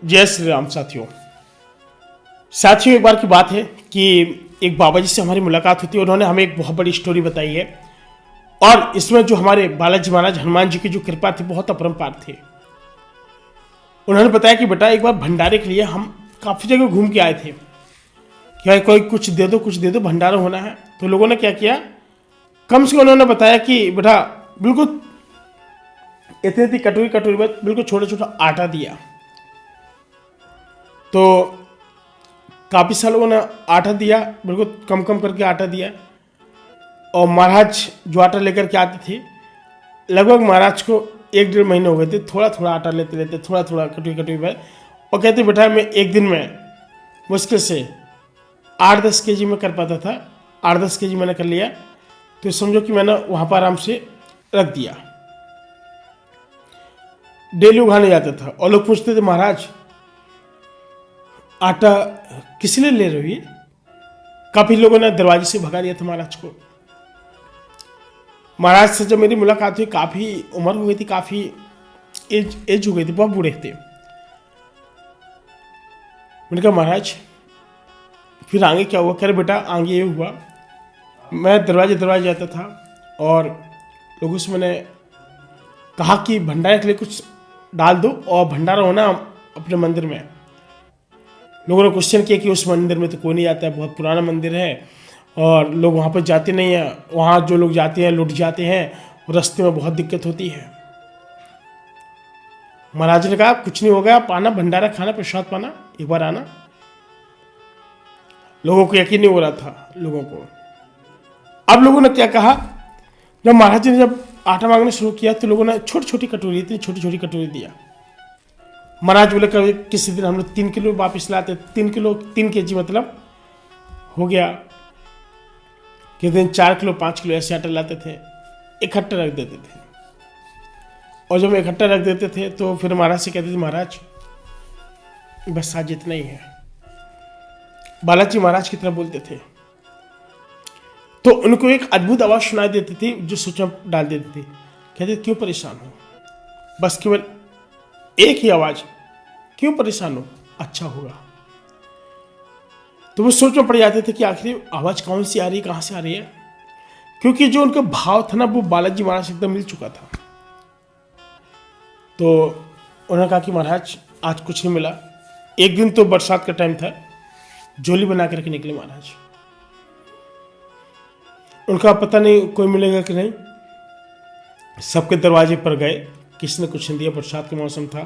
जय श्री राम साथियों। एक बार की बात है कि एक बाबा जी से हमारी मुलाकात होती है। उन्होंने हमें एक बहुत बड़ी स्टोरी बताई है और इसमें जो हमारे बालाजी महाराज हनुमान जी की जो कृपा थी बहुत अपरंपार थी। उन्होंने बताया कि बेटा एक बार भंडारे के लिए हम काफ़ी जगह घूम के आए थे कि भाई कोई कुछ दे दो भंडारा होना है। तो लोगों ने क्या किया, कम से कम उन्होंने बताया कि बेटा बिल्कुल इतनी कटोरी में बिल्कुल छोटा छोटा आटा दिया। तो काफ़ी सारे लोगों ने आटा दिया, बिल्कुल कम कम करके आटा दिया। और महाराज जो आटा लेकर के आते थे, लगभग महाराज को 1-1.5 महीने हो गए थे थोड़ा थोड़ा आटा लेते लेते, थोड़ा थोड़ा कटोरी में। और कहते बेटा मैं एक दिन में मुश्किल से 8-10 केजी में कर पाता था। 8-10 केजी मैंने कर लिया। तो समझो कि मैंने वहाँ पर आराम से रख दिया। डेली उगाने जाता था और लोग पूछते थे महाराज आटा किस लिए ले रहे हो ये? काफ़ी लोगों ने दरवाजे से भगा दिया था महाराज को। महाराज से जब मेरी मुलाकात हुई, काफ़ी उम्र हो गई थी, काफ़ी एज हो गई थी, बहुत बूढ़े थे। मैंने कहा महाराज फिर आगे क्या हुआ? कह रहे बेटा आगे ये हुआ, मैं दरवाजे जाता था और लोगों से मैंने कहा कि भंडारे के लिए कुछ डाल दो और भंडारा होना अपने मंदिर में। लोगों ने क्वेश्चन किया कि उस मंदिर में तो कोई नहीं जाता है, बहुत पुराना मंदिर है और लोग वहाँ पर जाते नहीं हैं, वहाँ जो लोग जाते हैं लुट जाते हैं और रास्ते में बहुत दिक्कत होती है। महाराज ने कहा कुछ नहीं होगा, आप आना, भंडारा खाना, प्रसाद पाना, एक बार आना। लोगों को यकीन नहीं हो रहा था लोगों को। अब लोगों ने क्या कहा, जब महाराज ने जब आटा मांगना शुरू किया तो लोगों ने छोटी छोटी कटोरी दिया। महाराज बोले कभी किसी दिन हम लोग 3 किलो वापस लाते, 3 केजी मतलब हो गया। किसी दिन 4 किलो 5 किलो ऐसे आटा लाते थे, इकट्ठा रख देते थे। और जब इकट्ठा रख देते थे तो फिर महाराज से कहते थे महाराज बस आज इतना ही है। बालाजी महाराज की तरफ बोलते थे तो उनको एक अद्भुत आवाज़ सुनाई देती थी जो सोच में डाल देती थी। कहते क्यों परेशान हो, बस केवल एक ही आवाज़, क्यों परेशान हो, अच्छा होगा। तो वो सोच में पड़ जाते थे कि आखिर आवाज़ कौन सी आ रही है, कहाँ से आ रही है, क्योंकि जो उनका भाव था ना वो बालाजी महाराज से एकदम मिल चुका था। तो उन्होंने कहा कि महाराज आज कुछ नहीं मिला। एक दिन तो बरसात का टाइम था, झोली बना के निकले महाराज। उनका पता नहीं कोई मिलेगा कि नहीं, सबके दरवाजे पर गए, किसी ने कुछ नहीं दिया। बरसात का मौसम था,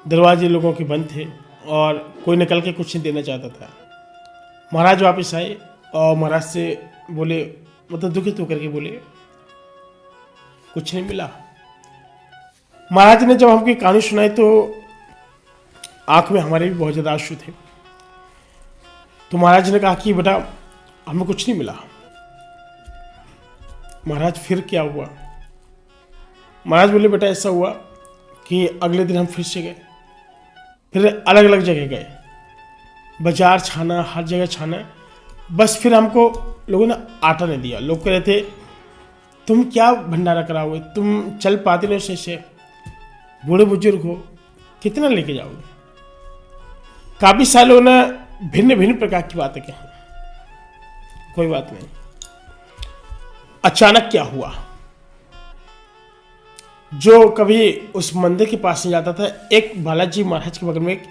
दरवाजे लोगों के बंद थे और कोई निकल के कुछ नहीं देना चाहता था। महाराज वापस आए और महाराज से बोले, मतलब दुखित होकर के बोले कुछ नहीं मिला। महाराज ने जब हमकी कहानी सुनाई तो आंख में हमारे भी बहुत ज़्यादा आंसू थे। तो महाराज ने कहा कि बेटा हमें कुछ नहीं मिला। महाराज फिर क्या हुआ? महाराज बोले बेटा ऐसा हुआ कि अगले दिन हम फिर से गए, फिर अलग अलग जगह गए, बाजार छाना, हर जगह छाना, बस फिर हमको लोगों ने आटा नहीं दिया। लोग कह रहे थे तुम क्या भंडारा कराओगे, तुम चल पाते नहीं से बूढ़े बुजुर्ग हो, कितना लेके जाओगे। काफ़ी सारे लोगों ने भिन्न भिन्न प्रकार की बातें कही। कोई बात नहीं। अचानक क्या हुआ, जो कभी उस मंदिर के पास नहीं जाता था, एक बालाजी महाराज के बगल में एक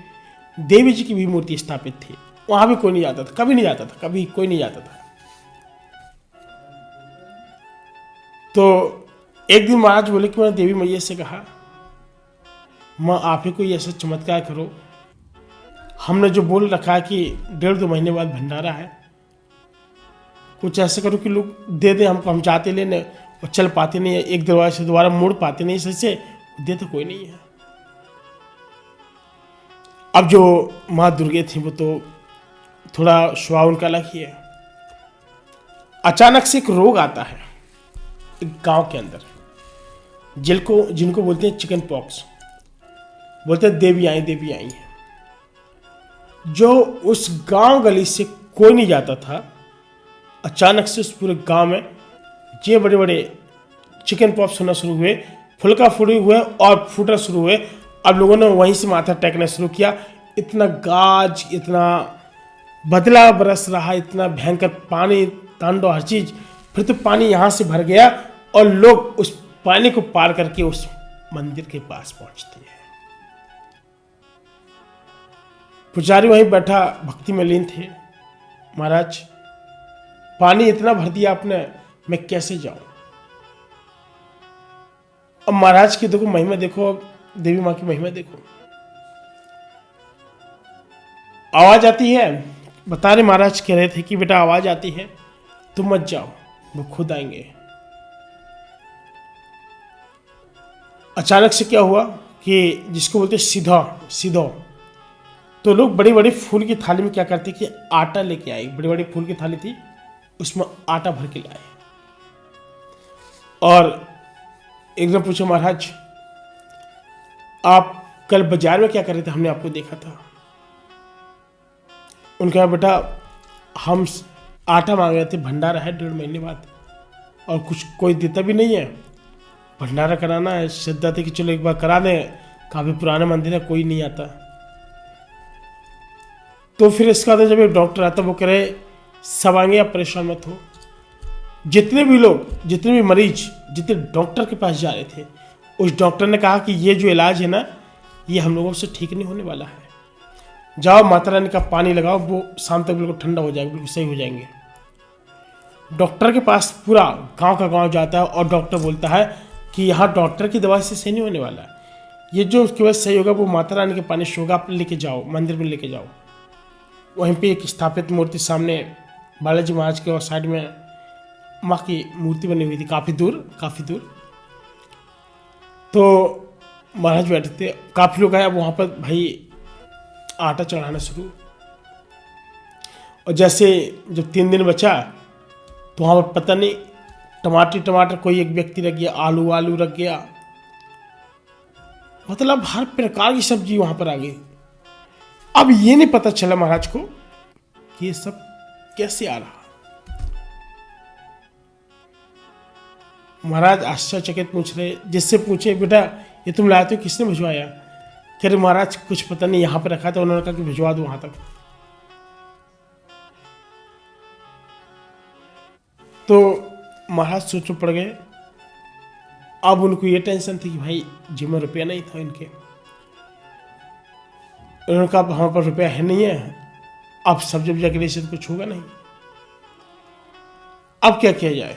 देवी जी की भी मूर्ति स्थापित थी, वहां भी कोई नहीं जाता था, कभी नहीं जाता था, कभी कोई नहीं जाता था। तो एक दिन महाराज बोले कि मैंने देवी मैया से कहा माँ आप ही कोई ऐसा चमत्कार करो, हमने जो बोल रखा है कि 1.5-2 महीने बाद भंडारा है, कुछ ऐसा करो कि लोग दे दें हमको, हम जाते लेने और चल पाते नहीं है, एक दरवाजे से दोबारा मुड़ पाते नहीं, सही से दे तो कोई नहीं है। अब जो माँ दुर्गे थी वो तो थोड़ा स्वभाव उनका अलग ही है। अचानक से एक रोग आता है एक गांव के अंदर, जिनको बोलते हैं चिकन पॉक्स, बोलते हैं देवी आई है। जो उस गांव गली से कोई नहीं जाता था, अचानक से उस पूरे गांव में ये बड़े बड़े चिकन पॉक्स होना शुरू हुए, फुल्का फूटी हुए और फूटना शुरू हुए। अब लोगों ने वहीं से माथा टेकना शुरू किया। इतना गाज, इतना बदला बरस रहा, इतना भयंकर पानी, तांडव, हर चीज। फिर तो पानी यहां से भर गया और लोग उस पानी को पार करके उस मंदिर के पास पहुंचते हैं। पुजारी वहीं बैठा भक्ति में लीन थे। महाराज, पानी इतना भर दिया आपने, मैं कैसे जाऊं? अब महाराज की देखो महिमा, देखो देवी मां की महिमा देखो। आवाज आती है, बता रहे महाराज कह रहे थे कि बेटा आवाज आती है, तुम मत जाओ, वो खुद आएंगे। अचानक से क्या हुआ कि जिसको बोलते सीधा सीधा, तो लोग बड़ी बड़ी फूल की थाली में क्या करते कि आटा लेके आए। बड़ी बड़ी फूल की थाली थी, उसमें आटा भर के लाए और एकदम पूछो, महाराज आप कल बाजार में क्या कर रहे थे? हमने आपको देखा था। उनका कहा, बेटा हम आटा मांग रहे थे, भंडारा है 1.5 महीने बाद और कुछ कोई देता भी नहीं है, भंडारा कराना है। श्रद्धा थी कि चलो एक बार करा दें, काफी पुराना मंदिर है, कोई नहीं आता। तो फिर इसका जब एक डॉक्टर आता, वो कह रहे सब आएंगे, आप परेशान मत हो। जितने भी लोग, जितने भी मरीज, जितने डॉक्टर के पास जा रहे थे, उस डॉक्टर ने कहा कि ये जो इलाज है ना, ये हम लोगों से ठीक नहीं होने वाला है। जाओ माता रानी का पानी लगाओ, वो शाम तक बिल्कुल ठंडा हो जाएगा, बिल्कुल सही हो जाएंगे। डॉक्टर के पास पूरा गांव का गांव जाता है और डॉक्टर बोलता है कि यहाँ डॉक्टर की दवा से सही नहीं होने वाला, ये जो उसके बाद सही होगा वो माता रानी के पानी से होगा, आप लेके जाओ, मंदिर में लेके जाओ। वहीं पे एक स्थापित मूर्ति सामने बालाजी महाराज के और साइड में माँ की मूर्ति बनी हुई थी, काफ़ी दूर। तो महाराज बैठे थे, काफ़ी लोग आए। अब वहाँ पर भाई आटा चढ़ाना शुरू, और जैसे जब 3 दिन बचा तो वहाँ पर पता नहीं टमाटर कोई एक व्यक्ति रख गया, आलू रख गया, मतलब हर प्रकार की सब्जी वहाँ पर आ गई। अब ये नहीं पता चला महाराज को कि ये सब कैसे आ रहा। महाराज आश्चर्यचकित पूछ रहे, जिससे पूछे बेटा ये तुम लाए थे, किसने भिजवाया? कह रहे महाराज कुछ पता नहीं, यहाँ पर रखा था, उन्होंने कहा कि भिजवा दो वहां तक। तो महाराज सोच में पड़ गए। अब उनको ये टेंशन थी कि भाई जेब में रुपया नहीं था इनके। उन्होंने कहा हमारे पास रुपया है नहीं है, अब सब जब जाकर से कुछ होगा नहीं, अब क्या किया जाए?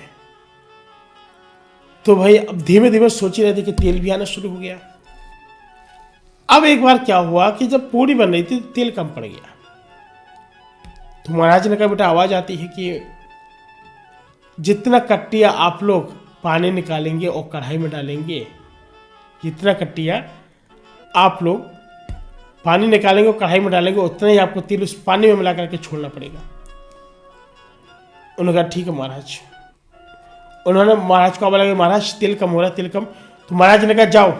तो भाई अब धीमे धीमे सोच ही रहे थे कि तेल भी आना शुरू हो गया। अब एक बार क्या हुआ कि जब पूड़ी बन रही थी तेल कम पड़ गया। तो महाराज ने कहा बेटा आवाज आती है कि जितना कट्टिया आप लोग पानी निकालेंगे और कढ़ाई में डालेंगे, जितना कट्टिया आप लोग पानी निकालेंगे और कढ़ाई में डालेंगे, उतना ही आपको तेल उस पानी में मिला करके छोड़ना पड़ेगा। उन्होंने कहा ठीक है महाराज। उन्होंने महाराज को आवाज लगा, महाराज तेल कम हो रहा है, तेल कम। तो महाराज ने कहा जाओ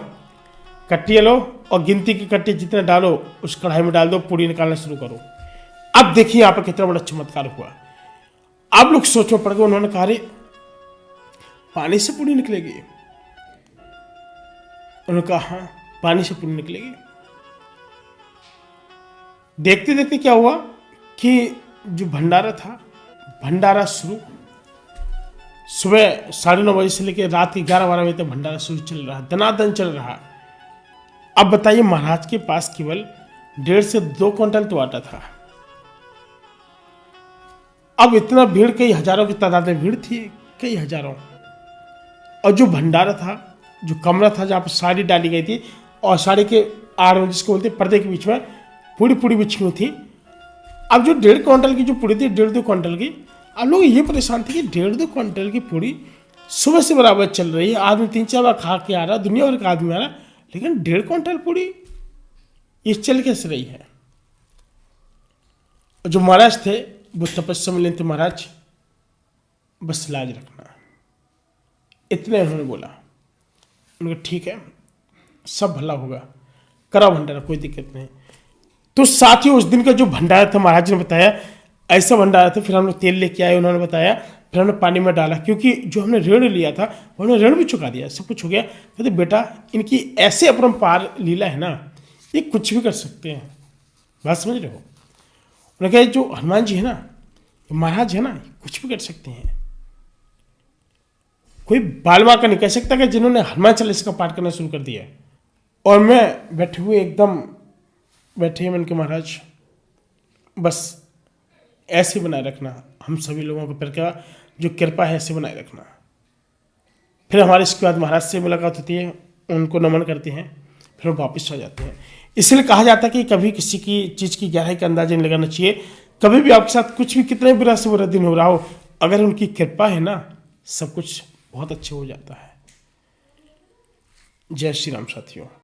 कट्टिया लो और गिनती की कट्टी जितना डालो उस कढ़ाई में डाल दो, पूड़ी निकालना शुरू करो। अब देखिए यहाँ पर कितना बड़ा चमत्कार हुआ। आप लोग सोचो पड़ गए। उन्होंने कहा रे पानी से पूड़ी निकलेगी? उन्होंने कहा हाँ पानी से पूड़ी निकलेगी। देखते देखते क्या हुआ कि जो भंडारा था, भंडारा शुरू सुबह 9:30 बजे से लेकर रात के 11-12 बजे तक भंडारा शुरू चल रहा, दनादन चल रहा। अब बताइए महाराज के पास केवल 1.5 से 2 क्विंटल तो आटा था। अब इतना भीड़, कई हजारों की तादाद में भीड़ थी, कई हजारों। और जो भंडारा था, जो कमरा था जहाँ पर साड़ी डाली गई थी और साड़ी के आड़ में जिसको बोलते पर्दे के बीच में पूरी बिछी हुई थी। अब जो 1.5 क्विंटल की जो पूड़ी थी, 1.5-2 क्विंटल की, अब लोग ये परेशान थे कि 1.5-2 क्विंटल की पूड़ी सुबह से बराबर चल रही है, आदमी 3-4 बार खा के आ रहा, दुनिया भर का आदमी आ रहा, लेकिन 1.5 क्विंटल पूड़ी ये चल कैसे रही है? जो महाराज थे वो तपस्या में लेते, महाराज बस लाज रखना, इतने उन्होंने बोला। उन्होंने ठीक है सब भला होगा, करा भंडारा, कोई दिक्कत नहीं। तो साथ ही उस दिन का जो भंडारा था महाराज ने बताया ऐसा भंडारा था। फिर हम लोग तेल लेके आए, उन्होंने बताया, फिर हमने पानी में डाला, क्योंकि जो हमने ऋण लिया था उन्होंने ऋण भी चुका दिया, सब कुछ हो गया। कहते बेटा इनकी ऐसे अपरंपार लीला है ना ये कुछ भी कर सकते हैं। बात समझ रहे हो? उन्होंने कहा जो हनुमान जी है ना, महाराज है ना, कुछ भी कर सकते हैं। कोई बाल बाल का नहीं कह सकता कि जिन्होंने हनुमान चालीसा का पाठ करना शुरू कर दिया है। और मैं बैठे हुए एकदम बैठे मन के महाराज बस ऐसे बनाए रखना, हम सभी लोगों को पर क्या जो कृपा है ऐसे बनाए रखना। फिर हमारे इसके बाद महाराज से मुलाकात होती है, उनको नमन करते हैं, फिर वो वापस आ जाते हैं। इसलिए कहा जाता है कि कभी किसी की चीज़ की गहराई का अंदाजा नहीं लगाना चाहिए। कभी भी आपके साथ कुछ भी कितना बुरा से बुरा दिन हो रहा हो, अगर उनकी कृपा है ना, सब कुछ बहुत अच्छे हो जाता है। जय श्री राम साथियों।